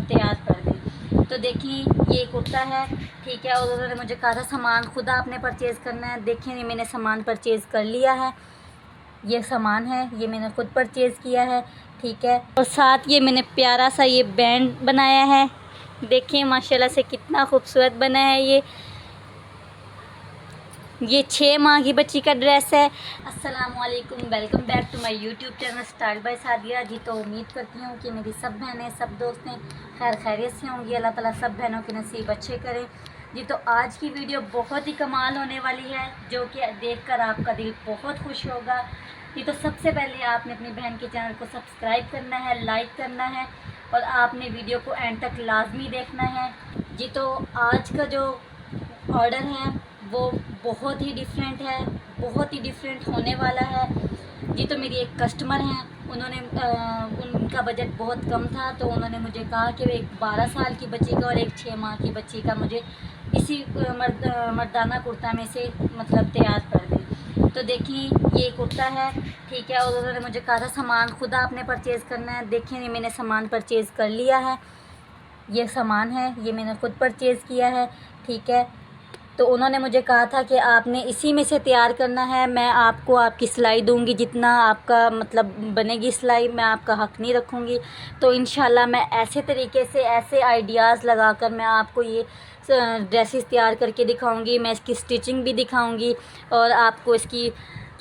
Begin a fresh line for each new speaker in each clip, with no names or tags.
तैयार कर दें। तो देखिए ये कुर्ता है, ठीक है। और उन्होंने मुझे कहा था सामान खुद आपने परचेज़ करना है। देखिए मैंने सामान परचेज़ कर लिया है, ये सामान है, ये मैंने खुद परचेज़ किया है, ठीक है। और साथ ये मैंने प्यारा सा ये बैंड बनाया है, देखिए माशाल्लाह से कितना खूबसूरत बना है। ये 6 माह की बच्ची का ड्रेस है। अस्सलामुअलैकुम, welcome back to my YouTube channel style by Sadiya ji. तो उम्मीद करती हूँ कि मेरी सब बहनें, सब दोस्तें खैर खैरियत से होंगी। अल्लाह ताला सब बहनों के नसीब अच्छे करें जी। तो आज की वीडियो बहुत ही कमाल होने वाली है, जो कि देखकर आपका दिल बहुत खुश होगा जी। तो सबसे पहले आपने अपनी बहन के चैनल को सब्सक्राइब करना है, लाइक करना है और आपने वीडियो को एंड तक लाजमी देखना है जी। तो आज का जो ऑर्डर है वो बहुत ही डिफरेंट है, बहुत ही डिफरेंट होने वाला है जी। तो मेरी एक कस्टमर हैं, उन्होंने उनका बजट बहुत कम था, तो उन्होंने मुझे कहा कि एक 12 साल की बच्ची का और एक 6 माह की बच्ची का मुझे इसी मर्दाना कुर्ता में से मतलब तैयार कर दें। तो देखिए ये कुर्ता है, ठीक है। और उन्होंने मुझे कहा था सामान खुद आपने परचेज़ करना है। देखिए मैंने सामान परचेज़ कर लिया है, ये सामान है, ये मैंने खुद परचेज़ किया है, ठीक है। तो उन्होंने मुझे कहा था कि आपने इसी में से तैयार करना है, मैं आपको आपकी सिलाई दूंगी, जितना आपका मतलब बनेगी सिलाई, मैं आपका हक़ नहीं रखूँगी। तो इंशाल्लाह मैं ऐसे तरीके से, ऐसे आइडियाज़ लगाकर मैं आपको ये ड्रेसेस तैयार करके दिखाऊंगी। मैं इसकी स्टिचिंग भी दिखाऊंगी और आपको इसकी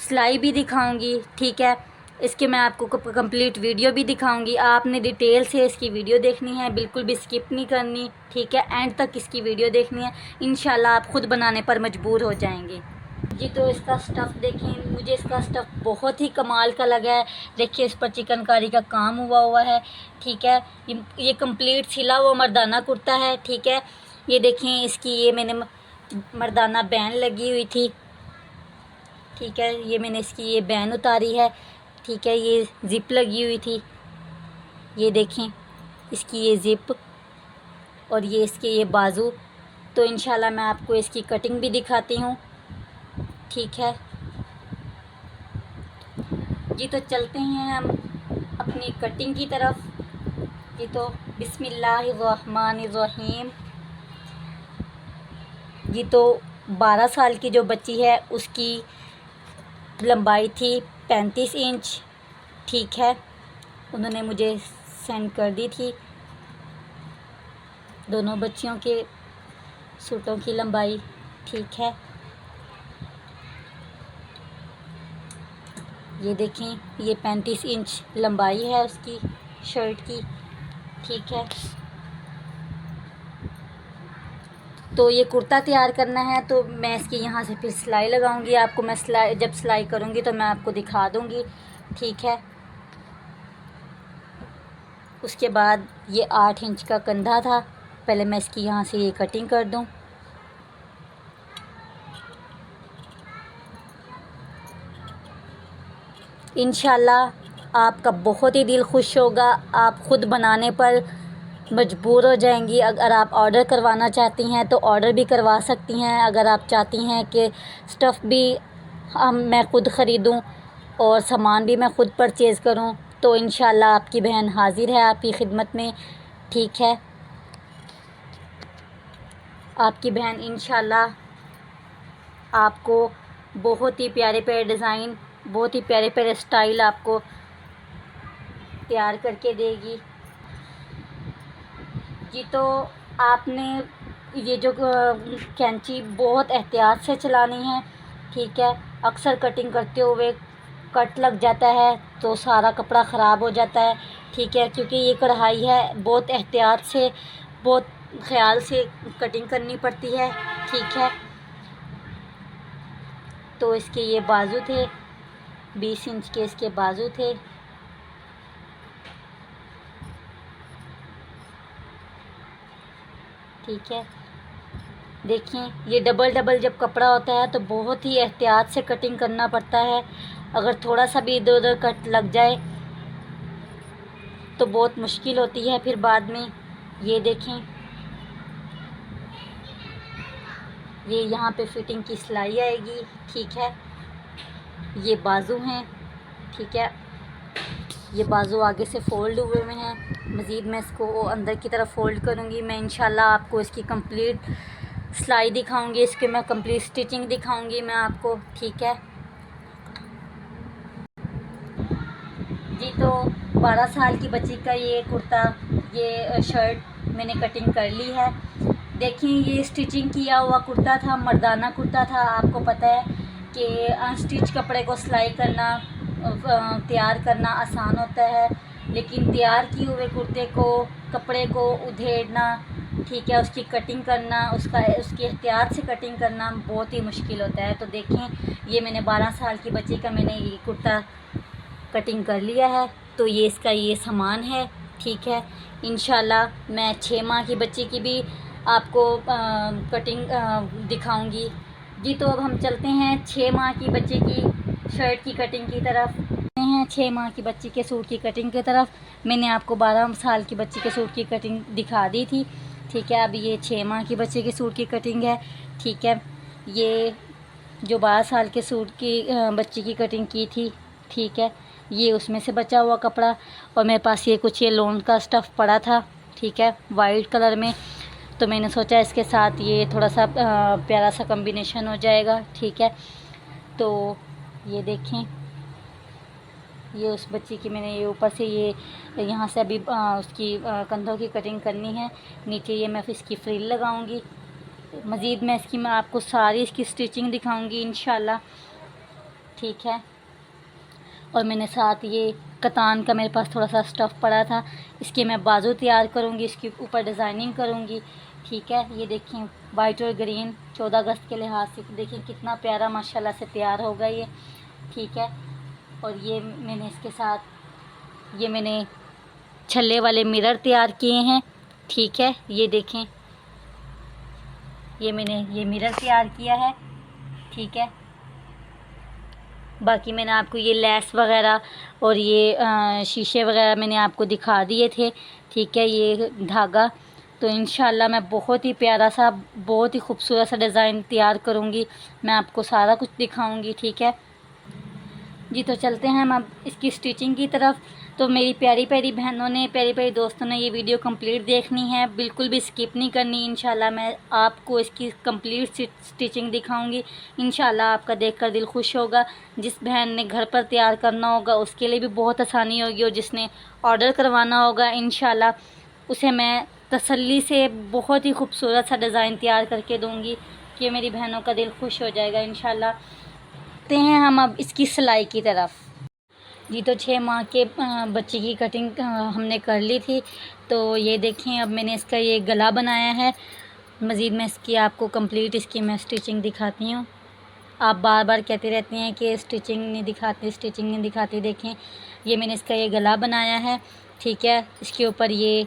सिलाई भी दिखाऊंगी, ठीक है। इसके मैं आपको कंप्लीट वीडियो भी दिखाऊंगी। आपने डिटेल से इसकी वीडियो देखनी है, बिल्कुल भी स्किप नहीं करनी, ठीक है। एंड तक इसकी वीडियो देखनी है, इंशाल्लाह आप ख़ुद बनाने पर मजबूर हो जाएंगे जी। तो इसका स्टफ़ देखें, मुझे इसका स्टफ़ बहुत ही कमाल का लगा है। देखिए इस पर चिकनकारी का काम हुआ है, ठीक है। ये कंप्लीट सिला हुआ मर्दाना कुर्ता है, ठीक है। ये देखें इसकी ये मैंने मर्दाना बैन लगी हुई थी, ठीक है। ये मैंने इसकी ये बैन उतारी है, ठीक है। ये ज़िप लगी हुई थी, ये देखें इसकी ये ज़िप और ये इसके ये बाजू। तो इंशाल्लाह मैं आपको इसकी कटिंग भी दिखाती हूँ, ठीक है जी। तो चलते हैं हम अपनी कटिंग की तरफ जी। तो बिस्मिल्लाहिर्रहमानिर्रहीम जी। तो 12 साल की जो बच्ची है उसकी लंबाई थी 35 इंच, ठीक है। उन्होंने मुझे सेंड कर दी थी दोनों बच्चियों के सूटों की लंबाई, ठीक है। ये देखें ये 35 इंच लंबाई है उसकी शर्ट की, ठीक है। तो ये कुर्ता तैयार करना है, तो मैं इसकी यहाँ से फिर सिलाई लगाऊंगी। आपको मैं जब सिलाई करूँगी तो मैं आपको दिखा दूँगी, ठीक है। उसके बाद ये 8 इंच का कंधा था, पहले मैं इसकी यहाँ से ये कटिंग कर दूँ। इंशाल्लाह आपका बहुत ही दिल खुश होगा, आप ख़ुद बनाने पर मजबूर हो जाएंगी। अगर आप ऑर्डर करवाना चाहती हैं तो ऑर्डर भी करवा सकती हैं। अगर आप चाहती हैं कि स्टफ़ भी मैं ख़ुद ख़रीदूँ और सामान भी मैं ख़ुद परचेज़ करूँ, तो इंशाल्लाह आपकी बहन हाज़िर है आपकी खिदमत में, ठीक है। आपकी बहन इंशाल्लाह आपको बहुत ही प्यारे प्यारे डिज़ाइन, बहुत ही प्यारे प्यारे स्टाइल आपको तैयार करके देगी जी। तो आपने ये जो कैंची बहुत एहतियात से चलानी है, ठीक है। अक्सर कटिंग करते हुए कट लग जाता है तो सारा कपड़ा ख़राब हो जाता है, ठीक है। क्योंकि ये कढ़ाई है, बहुत एहतियात से, बहुत ख्याल से कटिंग करनी पड़ती है, ठीक है। तो इसके ये बाजू थे, 20 इंच के इसके बाजू थे, ठीक है। देखिए ये डबल जब कपड़ा होता है तो बहुत ही एहतियात से कटिंग करना पड़ता है। अगर थोड़ा सा भी इधर उधर कट लग जाए तो बहुत मुश्किल होती है फिर बाद में। ये देखें ये यहाँ पे फिटिंग की सिलाई आएगी, ठीक है। ये बाजू हैं, ठीक है। ये बाजू आगे से फोल्ड हुए हैं, मज़ीद मैं इसको अंदर की तरफ फ़ोल्ड करूँगी। मैं इंशाल्लाह आपको इसकी कंप्लीट सिलाई दिखाऊँगी, इसके मैं कंप्लीट स्टिचिंग दिखाऊँगी मैं आपको, ठीक है जी। तो 12 साल की बच्ची का ये कुर्ता, ये शर्ट मैंने कटिंग कर ली है। देखिए ये स्टिचिंग किया हुआ कुर्ता था, मर्दाना कुर्ता था। आपको पता है कि अनस्टिच कपड़े को सिलाई करना, तैयार करना आसान होता है, लेकिन तैयार किए हुए कुर्ते को, कपड़े को उधेड़ना, ठीक है, उसकी कटिंग करना, उसकी एहतियात से कटिंग करना बहुत ही मुश्किल होता है। तो देखें ये मैंने 12 साल की बच्ची का मैंने ये कुर्ता कटिंग कर लिया है। तो ये इसका ये सामान है, ठीक है। इंशाल्लाह मैं 6 माह की बच्ची की भी आपको कटिंग दिखाऊंगी जी। तो अब हम चलते हैं 6 माह की बच्चे की शर्ट की कटिंग की तरफ। 6 माह की बच्ची के सूट की कटिंग की तरफ मैंने आपको 12 साल की बच्ची के सूट की कटिंग दिखा दी थी, ठीक है। अब ये 6 माह की बच्चे के सूट की कटिंग है, ठीक है। ये जो 12 साल के सूट की बच्ची की कटिंग की थी, ठीक है, ये उसमें से बचा हुआ कपड़ा, और मेरे पास ये कुछ ये लोन का स्टफ़ पड़ा था, ठीक है, वाइट कलर में। तो मैंने सोचा इसके साथ ये थोड़ा सा प्यारा सा कॉम्बिनेशन हो जाएगा, ठीक है। तो ये देखें, ये उस बच्ची की मैंने ये ऊपर से ये यहाँ से अभी उसकी कंधों की कटिंग करनी है। नीचे ये मैं इसकी फ्रिल लगाऊंगी। मज़ीद मैं आपको सारी इसकी स्टिचिंग दिखाऊंगी इंशाल्लाह, ठीक है। और मैंने साथ ये कतान का मेरे पास थोड़ा सा स्टफ़ पड़ा था, इसके मैं बाजू तैयार करूँगी, इसके ऊपर डिज़ाइनिंग करूँगी, ठीक है। ये देखें वाइट और ग्रीन 14 अगस्त के लिहाज से देखिए कितना प्यारा माशाल्लाह से तैयार होगा ये, ठीक है। और ये मैंने इसके साथ ये मैंने छल्ले वाले मिरर तैयार किए हैं, ठीक है। ये देखें ये मैंने ये मिरर तैयार किया है, ठीक है। बाकी मैंने आपको ये लेस वगैरह और ये शीशे वगैरह मैंने आपको दिखा दिए थे, ठीक है। ये धागा, तो इंशाल्लाह मैं बहुत ही प्यारा सा, बहुत ही खूबसूरत सा डिज़ाइन तैयार करूँगी, मैं आपको सारा कुछ दिखाऊँगी, ठीक है जी। तो चलते हैं हम अब इसकी स्टिचिंग की तरफ। तो मेरी प्यारी प्यारी बहनों ने, प्यारी प्यारी दोस्तों ने ये वीडियो कंप्लीट देखनी है, बिल्कुल भी स्किप नहीं करनी। इंशाल्लाह मैं आपको इसकी कंप्लीट स्टिचिंग दिखाऊंगी। इंशाल्लाह आपका देखकर दिल खुश होगा। जिस बहन ने घर पर तैयार करना होगा उसके लिए भी बहुत आसानी होगी, और जिसने ऑर्डर करवाना होगा इंशाल्लाह उसे मैं तसल्ली से बहुत ही खूबसूरत सा डिज़ाइन तैयार करके दूँगी कि मेरी बहनों का दिल खुश हो जाएगा इंशाल्लाह। ते हैं हम अब इसकी सिलाई की तरफ जी। तो 6 माह के बच्चे की कटिंग हमने कर ली थी। तो ये देखें अब मैंने इसका ये गला बनाया है। मज़ीद मैं इसकी आपको कंप्लीट इसकी मैं स्टिचिंग दिखाती हूँ। आप बार बार कहते रहते हैं कि स्टिचिंग नहीं दिखाती, स्टिचिंग नहीं दिखाती। देखें ये मैंने इसका ये गला बनाया है, ठीक है। इसके ऊपर ये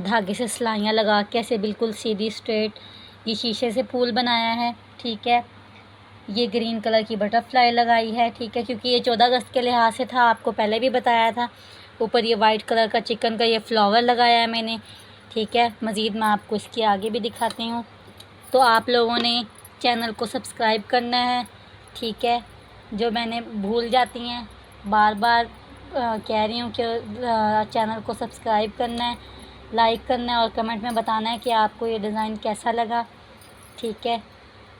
धागे से सिलाइयाँ लगा के ऐसे बिल्कुल सीधी स्ट्रेट ये शीशे से फूल बनाया है, ठीक है। ये ग्रीन कलर की बटरफ्लाई लगाई है, ठीक है, क्योंकि ये 14 अगस्त के लिहाज से था, आपको पहले भी बताया था। ऊपर ये वाइट कलर का चिकन का ये फ्लावर लगाया है मैंने, ठीक है। मज़ीद मैं आपको इसके आगे भी दिखाती हूँ। तो आप लोगों ने चैनल को सब्सक्राइब करना है, ठीक है। जो मैंने भूल जाती हैं बार बार कह रही हूँ कि चैनल को सब्सक्राइब करना है, लाइक करना है और कमेंट में बताना है कि आपको ये डिज़ाइन कैसा लगा, ठीक है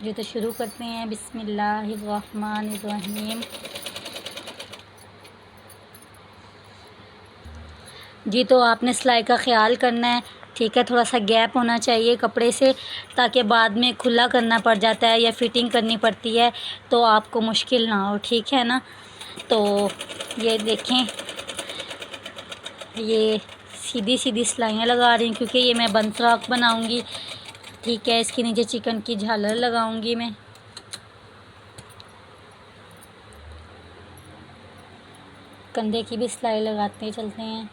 जी। तो शुरू करते हैं। बिस्मिल्लाहिर्रहमानिर्रहीम जी। तो आपने सिलाई का ख़्याल करना है, ठीक है। थोड़ा सा गैप होना चाहिए कपड़े से, ताकि बाद में खुला करना पड़ जाता है या फिटिंग करनी पड़ती है तो आपको मुश्किल ना हो, ठीक है ना। तो ये देखें ये सीधी सीधी सिलाइयाँ लगा रही हूँ क्योंकि ये मैं बंद फ्रॉक बनाऊँगी, ठीक है। इसके नीचे चिकन की झालर लगाऊंगी मैं, कंधे की भी सिलाई लगाते चलते हैं।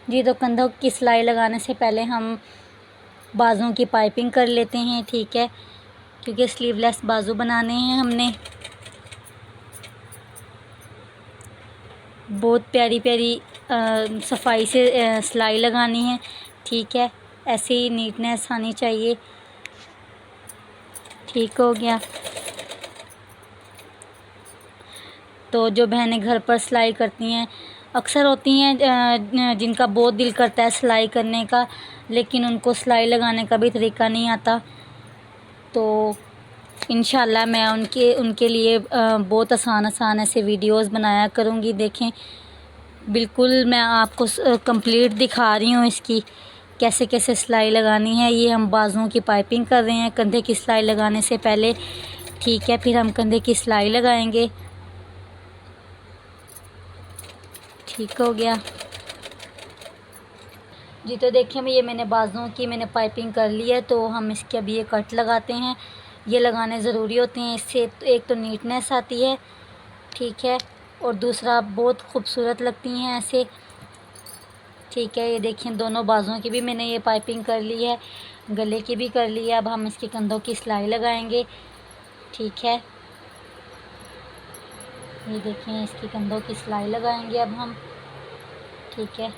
जी तो कंधों की सिलाई लगाने से पहले हम बाजुओं की पाइपिंग कर लेते हैं, ठीक है, क्योंकि स्लीवलेस बाजू बनाने हैं हमने। बहुत प्यारी प्यारी सफाई से सिलाई लगानी है, ठीक है। ऐसे ही नीटनेस आनी चाहिए, ठीक हो गया। तो जो बहनें घर पर सिलाई करती हैं, अक्सर होती हैं जिनका बहुत दिल करता है सिलाई करने का, लेकिन उनको सिलाई लगाने का भी तरीका नहीं आता। तो इंशाल्लाह मैं उनके लिए बहुत आसान ऐसे वीडियोस बनाया करूँगी। देखें, बिल्कुल मैं आपको कंप्लीट दिखा रही हूँ इसकी कैसे कैसे सिलाई लगानी है। ये हम बाजुओं की पाइपिंग कर रहे हैं कंधे की सिलाई लगाने से पहले, ठीक है। फिर हम कंधे की सिलाई लगाएंगे। ठीक हो गया जी। तो देखिए ये मैंने बाजुओं की पाइपिंग कर ली है। तो हम इसके अभी ये कट लगाते हैं। ये लगाने ज़रूरी होते हैं, इससे एक तो नीटनेस आती है, ठीक है, और दूसरा बहुत खूबसूरत लगती हैं ऐसे, ठीक है। ये देखिए दोनों बाजुओं की भी मैंने ये पाइपिंग कर ली है, गले की भी कर ली है। अब हम इसके कंधों की सिलाई लगाएंगे, ठीक है। ये देखें इसकी कंधों की सिलाई लगाएंगे अब हम, ठीक है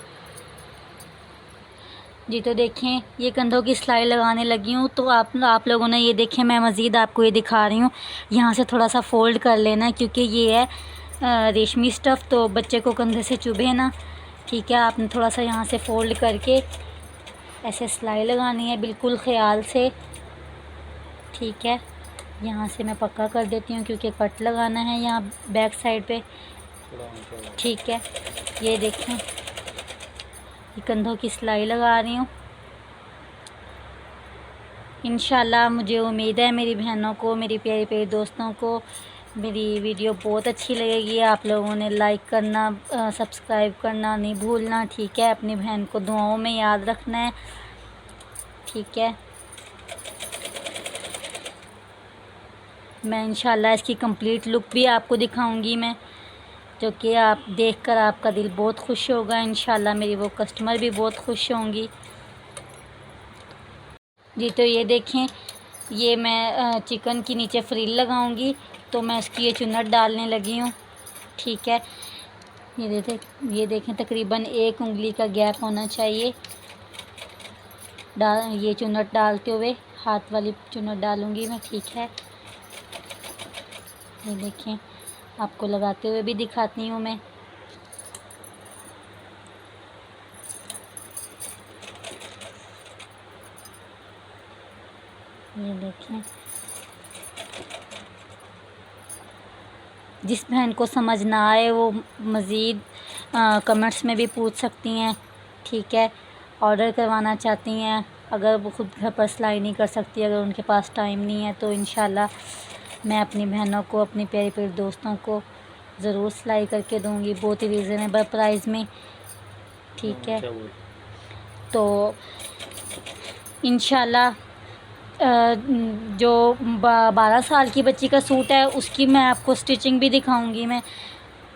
जी। तो देखें ये कंधों की सिलाई लगाने लगी हूँ। तो आप लोगों ने ये देखें, मैं मज़ीद आपको ये दिखा रही हूँ, यहाँ से थोड़ा सा फ़ोल्ड कर लेना है क्योंकि ये है रेशमी स्टफ़, तो बच्चे को कंधे से चुभे ना, ठीक है। आपने थोड़ा सा यहाँ से फ़ोल्ड करके ऐसे सिलाई लगानी है बिल्कुल ख़याल से, ठीक है। यहाँ से मैं पक्का कर देती हूँ क्योंकि कट लगाना है यहाँ बैक साइड पे, ठीक है। ये देखें ये कंधों की सिलाई लगा रही हूँ। इंशाल्लाह मुझे उम्मीद है मेरी बहनों को, मेरी प्यारी प्यारी दोस्तों को मेरी वीडियो बहुत अच्छी लगेगी। आप लोगों ने लाइक करना, सब्सक्राइब करना नहीं भूलना, ठीक है। अपनी बहन को दुआओं में याद रखना है, ठीक है। मैं इंशाल्लाह इसकी कंप्लीट लुक भी आपको दिखाऊंगी मैं, जो कि आप देखकर आपका दिल बहुत खुश होगा। इंशाल्लाह मेरी वो कस्टमर भी बहुत खुश होंगी जी। तो ये देखें ये मैं चिकन की नीचे फ्रिल लगाऊंगी, तो मैं इसकी ये चुन्नट डालने लगी हूँ, ठीक है। ये देखें तकरीबन 1 उंगली का गैप होना चाहिए ये चुन्नट डालते हुए, हाथ वाली चुन्नट डालूंगी मैं, ठीक है। ये देखें आपको लगाते हुए भी दिखाती हूँ मैं। ये देखें, जिस बहन को समझ ना आए वो मज़ीद कमेंट्स में भी पूछ सकती हैं, ठीक है। ऑर्डर करवाना चाहती हैं, अगर वो खुद घर पर सिलाई नहीं कर सकती, अगर उनके पास टाइम नहीं है, तो इंशाल्लाह मैं अपनी बहनों को, अपनी प्यारी प्यारी दोस्तों को ज़रूर सिलाई करके दूंगी बहुत ही रीज़नेबल प्राइस में, ठीक है। तो इंशाल्लाह जो 12 साल की बच्ची का सूट है उसकी मैं आपको स्टिचिंग भी दिखाऊंगी मैं,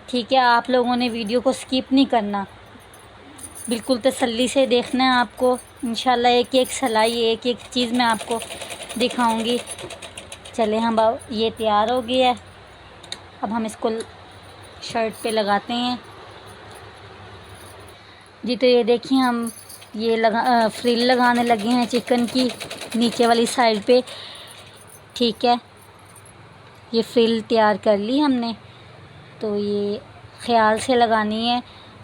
ठीक है। आप लोगों ने वीडियो को स्किप नहीं करना, बिल्कुल तसल्ली से देखना है आपको। इंशाल्लाह एक एक सिलाई, एक एक चीज़ मैं आपको दिखाऊंगी। चले हम ये तैयार हो गया है, अब हम इसको शर्ट पे लगाते हैं जी। तो ये देखिए हम ये फ्रिल लगाने लगे हैं चिकन की नीचे वाली साइड पे, ठीक है। ये फ्रिल तैयार कर ली हमने, तो ये ख्याल से लगानी है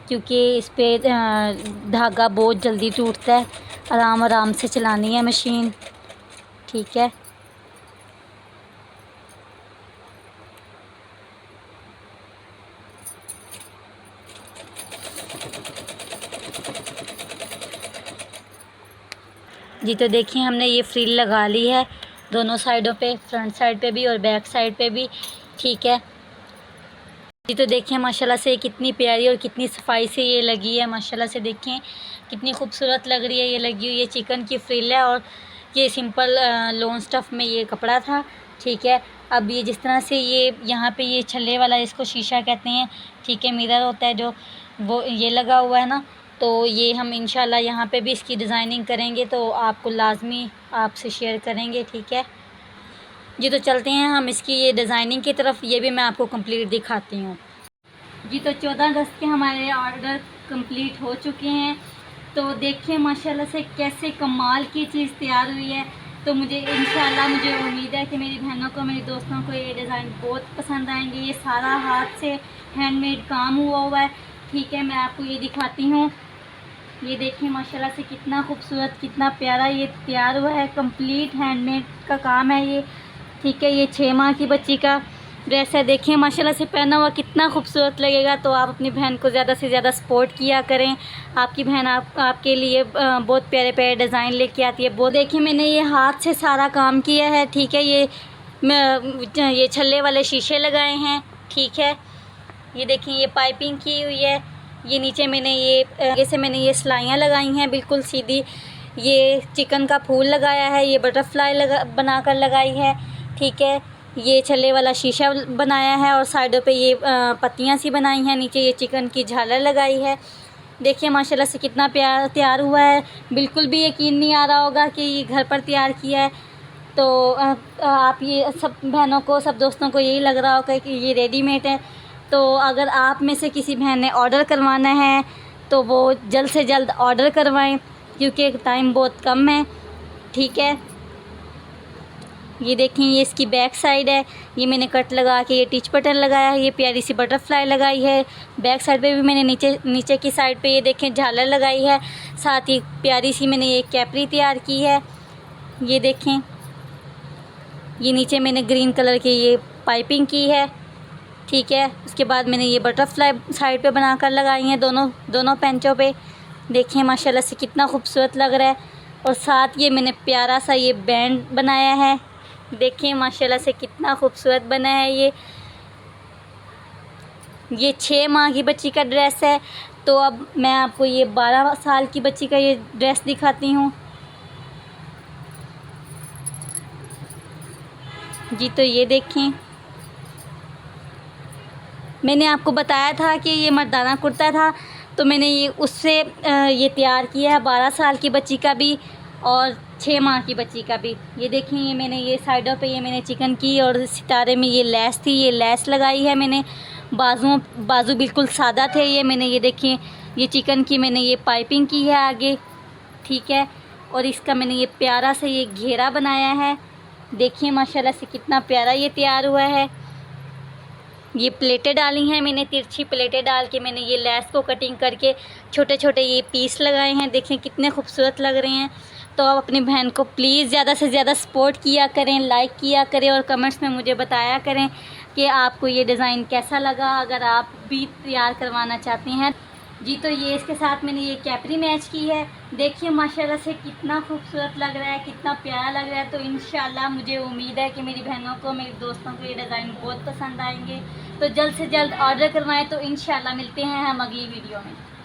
क्योंकि इस पे धागा बहुत जल्दी टूटता है। आराम आराम से चलानी है मशीन, ठीक है। जी तो देखिए हमने ये फ्रिल लगा ली है दोनों साइडों पे, फ्रंट साइड पे भी और बैक साइड पे भी, ठीक है जी। तो देखिए माशाल्लाह से कितनी प्यारी और कितनी सफाई से ये लगी है, माशाल्लाह से देखें कितनी खूबसूरत लग रही है ये लगी हुई। ये चिकन की फ्रिल है और ये सिंपल लोन स्टफ़ में ये कपड़ा था, ठीक है। अब ये जिस तरह से ये यहाँ पे ये छल्ले वाला, इसको शीशा कहते हैं, ठीक है, मिरर होता है जो, वो ये लगा हुआ है ना, तो ये हम इंशाल्लाह यहाँ पे भी इसकी डिज़ाइनिंग करेंगे तो आपको लाजमी आपसे शेयर करेंगे, ठीक है जी। तो चलते हैं हम इसकी ये डिज़ाइनिंग की तरफ, ये भी मैं आपको कंप्लीट दिखाती हूँ जी। तो 14 अगस्त के हमारे ऑर्डर कंप्लीट हो चुके हैं। तो देखिए माशाल्लाह से कैसे कमाल की चीज़ तैयार हुई है। तो मुझे इंशाल्लाह मुझे उम्मीद है कि मेरी बहनों को, मेरी दोस्तों को ये डिज़ाइन बहुत पसंद आएंगे। ये सारा हाथ से हैंडमेड काम हुआ है। ठीक है, मैं आपको ये दिखाती हूँ। ये देखिए माशाल्लाह से कितना खूबसूरत, कितना प्यारा ये तैयार हुआ है। कंप्लीट हैंडमेड का काम है ये। ठीक है, ये 6 माह की बच्ची का ड्रेस है। देखिए माशाल्लाह से पहना हुआ कितना खूबसूरत लगेगा। तो आप अपनी बहन को ज़्यादा से ज़्यादा सपोर्ट किया करें। आपकी बहन आपके लिए बहुत प्यारे प्यारे डिज़ाइन लेके आती है। वो देखिए मैंने ये हाथ से सारा काम किया है। ठीक है, ये छल्ले वाले शीशे लगाए हैं। ठीक है, ये देखिए ये पाइपिंग की हुई है। ये नीचे मैंने ये सिलाइयाँ लगाई हैं बिल्कुल सीधी। ये चिकन का फूल लगाया है। ये बटरफ्लाई बनाकर लगाई है। ठीक है, ये छल्ले वाला शीशा बनाया है और साइडों पे ये पत्तियां सी बनाई हैं। नीचे ये चिकन की झालर लगाई है। देखिए माशाल्लाह से कितना प्यार तैयार हुआ है। बिल्कुल भी यकीन नहीं आ रहा होगा कि ये घर पर तैयार किया है। तो आप ये सब बहनों को, सब दोस्तों को यही लग रहा होगा कि ये रेडीमेड है। तो अगर आप में से किसी बहन ने ऑर्डर करवाना है तो वो जल्द से जल्द ऑर्डर करवाएं, क्योंकि टाइम बहुत कम है। ठीक है, ये देखें ये इसकी बैक साइड है। ये मैंने कट लगा के ये टिच बटन लगाया है। ये प्यारी सी बटरफ्लाई लगाई है। बैक साइड पे भी मैंने नीचे की साइड पे ये देखें झालर लगाई है। साथ ही प्यारी सी मैंने ये कैपरी तैयार की है। ये देखें, ये नीचे मैंने ग्रीन कलर की ये पाइपिंग की है। ठीक है, उसके बाद मैंने ये बटरफ्लाई साइड पे बनाकर लगाई हैं दोनों पेंचों पे। देखें माशाल्लाह से कितना खूबसूरत लग रहा है। और साथ ये मैंने प्यारा सा ये बैंड बनाया है। देखिए माशाल्लाह से कितना खूबसूरत बना है ये 6 माह की बच्ची का ड्रेस है। तो अब मैं आपको ये 12 साल की बच्ची का ये ड्रेस दिखाती हूँ। जी, तो ये देखें, मैंने आपको बताया था कि ये मर्दाना कुर्ता था, तो मैंने ये उससे ये तैयार किया है 12 साल की बच्ची का भी और 6 माह की बच्ची का भी। ये देखें, ये मैंने ये साइडों पे ये मैंने चिकन की और सितारे में ये लेस थी, ये लेस लगाई है मैंने। बाजू बिल्कुल सादा थे। ये मैंने ये देखें, ये चिकन की मैंने ये पाइपिंग की है आगे। ठीक है, और इसका मैंने ये प्यारा सा ये घेरा बनाया है। देखिए माशाल्लाह से कितना प्यारा ये तैयार हुआ है। ये प्लेटें डाली हैं मैंने, तिरछी प्लेटें डाल के मैंने ये लेस को कटिंग करके छोटे छोटे ये पीस लगाए हैं। देखें कितने खूबसूरत लग रहे हैं। तो आप अपनी बहन को प्लीज़ ज़्यादा से ज़्यादा सपोर्ट किया करें, लाइक किया करें और कमेंट्स में मुझे बताया करें कि आपको ये डिज़ाइन कैसा लगा, अगर आप भी तैयार करवाना चाहते हैं। जी, तो ये इसके साथ मैंने ये कैपरी मैच की है। देखिए माशाल्लाह से कितना खूबसूरत लग रहा है, कितना प्यारा लग रहा है। तो इंशाल्लाह मुझे उम्मीद है कि मेरी बहनों को, मेरी दोस्तों को ये डिज़ाइन बहुत पसंद आएंगे। तो जल्द से जल्द ऑर्डर करवाएं। तो इंशाल्लाह मिलते हैं हम अगली वीडियो में।